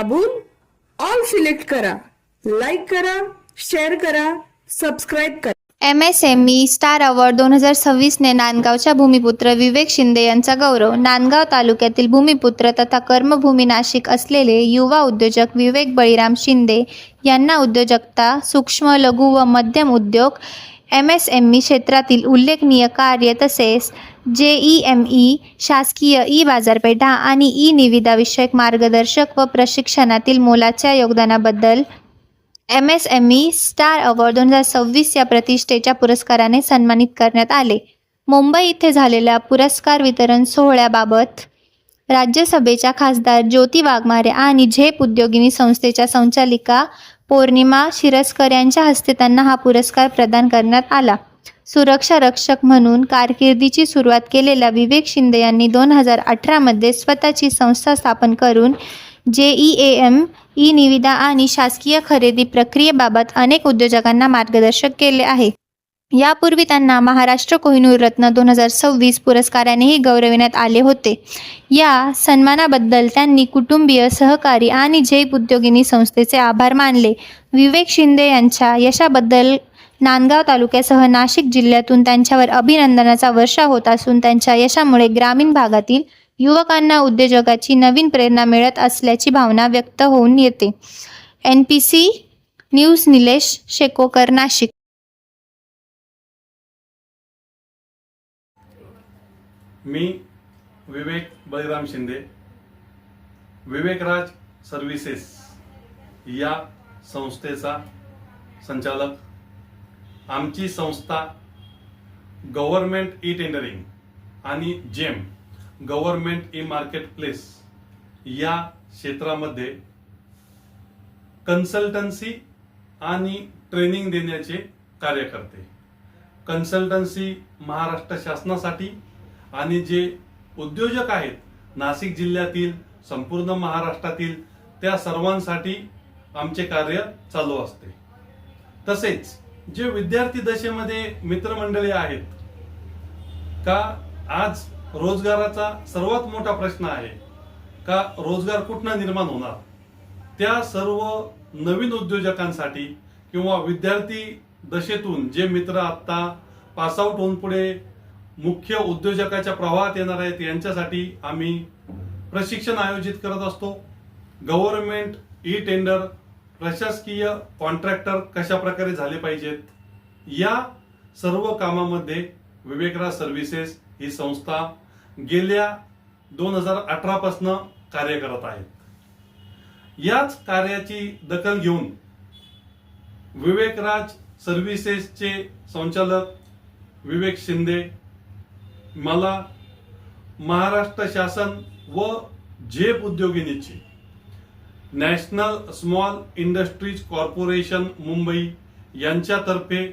दाबून all select करा. Like करा, शेअर करा, सबस्क्राईब करा. MSME स्टार अवॉर्ड 2026ने नांदगावच्या भूमिपुत्र विवेक शिंदे यांचा गौरव. नांदगाव तालुक्यातील भूमिपुत्र तथा कर्मभूमी नाशिक असलेले युवा उद्योजक विवेक बळीराम शिंदे यांना उद्योजकता, सूक्ष्म, लघु व मध्यम उद्योग, MSME क्षेत्रातील उल्लेखनीय कार्य तसेच JEME शासकीय बाजारपेठा आणि निविदा विषयक मार्गदर्शक व प्रशिक्षणातील मोलाच्या योगदानाबद्दल MSME स्टार अवॉर्ड 2026 या प्रतिष्ठेच्या पुरस्काराने सन्मानित करण्यात आले. मुंबई येथे झालेल्या पुरस्कार वितरण सोहळ्याबाबत राज्यसभेच्या खासदार ज्योती वाघमारे आणि झेप उद्योगिनी संस्थेच्या संचालिका पौर्णिमा शिरस्कर यांच्या हस्ते त्यांना हा पुरस्कार प्रदान करण्यात आला. सुरक्षा रक्षक म्हणून कारकिर्दीची सुरुवात केलेल्या विवेक शिंदे यांनी 2018 मध्ये स्वतःची संस्था स्थापन करून JEM निविदा आणि शासकीय खरेदी प्रक्रियेबाबत अनेक उद्योजकांना मार्गदर्शक केले आहे. यापूर्वी त्यांना महाराष्ट्र कोहिनूर रत्न 2026 पुरस्कारानेही गौरविण्यात आले होते. या सन्मानाबद्दल त्यांनी कुटुंबीय, सहकारी आणि झेप उद्योगिनी संस्थेचे आभार मानले. विवेक शिंदे यांच्या यशाबद्दल नांदगाव तालुक्यासह नाशिक जिल्ह्यातून त्यांच्यावर अभिनंदनाचा वर्षाव होत असून त्यांच्या यशामुळे ग्रामीण भागातील युवकांना उद्योजकाची नवीन प्रेरणा मिळत असल्याची भावना व्यक्त होऊन येते. NPC news Nilesh Shekokar, Nashik. मी विवेक बळीराम शिंदे, विवेकराज सर्व्हिसेस या संस्थेचा संचालक. आमची संस्था गव्हर्नमेंट टेंडरिंग आणि जेम गव्हर्नमेंट मार्केट प्लेस या क्षेत्रामध्ये कन्सल्टन्सी आणि ट्रेनिंग देण्याचे कार्य करते. कन्सल्टन्सी महाराष्ट्र शासनासाठी आणि जे उद्योजक आहेत नाशिक जिल्ह्यातील, संपूर्ण महाराष्ट्रातील, त्या सर्वांसाठी आमचे कार्य चालू असते. तसेच जे विद्यार्थी दशेमध्ये मित्रमंडळी आहेत का, आज रोजगाराचा सर्वात मोठा प्रश्न आहे का, रोजगार कुठनं निर्माण होणार, त्या सर्व नवीन उद्योजकांसाठी किंवा विद्यार्थी दशेतून जे मित्र आता पासआउट होऊन पुढे मुख्य उद्योजकाच्या प्रवाहात येणार आहेत यांच्यासाठी आम्ही प्रशिक्षण आयोजित करत असतो. गव्हर्नमेंट टेंडर, प्रशासकीय कॉन्ट्रॅक्टर कशा प्रकारे झाले पाहिजेत, या सर्व कामामध्ये विवेकराज सर्व्हिसेस ही संस्था गेल्या 2018 पासून कार्य करत आहे. याच कार्याची दखल घेऊन विवेकराज सर्व्हिसेसचे संचालक विवेक शिंदे मला महाराष्ट्र शासन व झेप उद्योगिनीची national small industries corporation Mumbai यांच्यातर्फे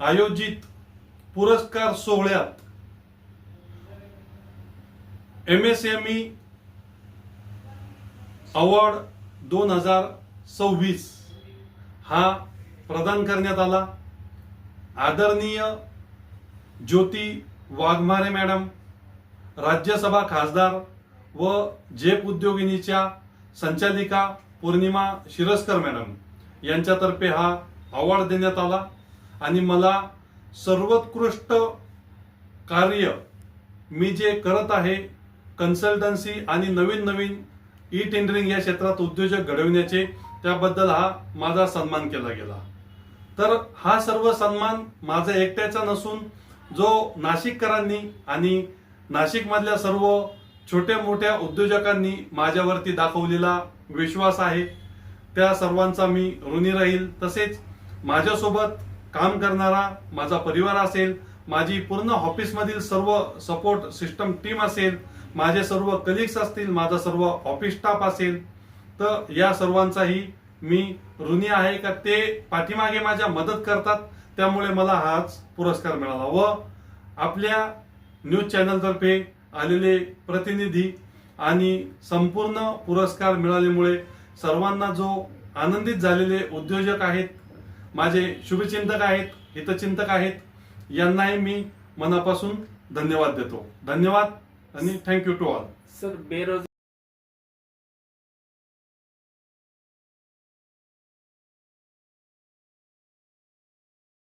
आयोजित पुरस्कार सोहळ्यात MSME अवॉर्ड 2026 हा प्रदान करण्यात आला. आदरणीय ज्योती वाघमारे मॅडम, राज्यसभा खासदार व झेप उद्योगिनीच्या संचालिका पौर्णिमा शिरस्कर मॅडम यांच्यातर्फे हा अवॉर्ड देण्यात आला आणि मला सर्वोत्कृष्ट कार्य मी जे करत आहे कन्सल्टन्सी आणि नवीन टेंडरिंग या क्षेत्रात उद्योजक घडविण्याचे, त्याबद्दल हा माझा सन्मान केला गेला. तर हा सर्व सन्मान माझा एकट्याचा नसून जो नाशिककरांनी आणि नाशिकमधल्या सर्व छोट्या मोठ्या उद्योजकांनी माझ्यावरती दाखवलेला विश्वास आहे, त्या सर्वांचा मी ऋणी राहील. तसेच माझ्यासोबत काम करणारा माझा परिवार असेल, माझी पूर्ण ऑफिसमधील सर्व सपोर्ट सिस्टम टीम असेल, माझे सर्व कलिग्स असतील, माझा सर्व ऑफिस स्टाफ असेल, तर या सर्वांचाही मी ऋणी आहे का ते पाठीमागे माझ्या मदत करतात. त्यामुळे मला हाच पुरस्कार मिळाला व आपल्या न्यूज चॅनलतर्फे आलेले प्रतिनिधी आणि संपूर्ण पुरस्कार मिळाल्यामुळे सर्वांना जो आनंदित झालेले उद्योजक आहेत, माझे शुभचिंतक आहेत, हितचिंतक आहेत, यांनाही मी मनापासून धन्यवाद देतो. धन्यवाद आणि थँक्यू टू ऑल. सर,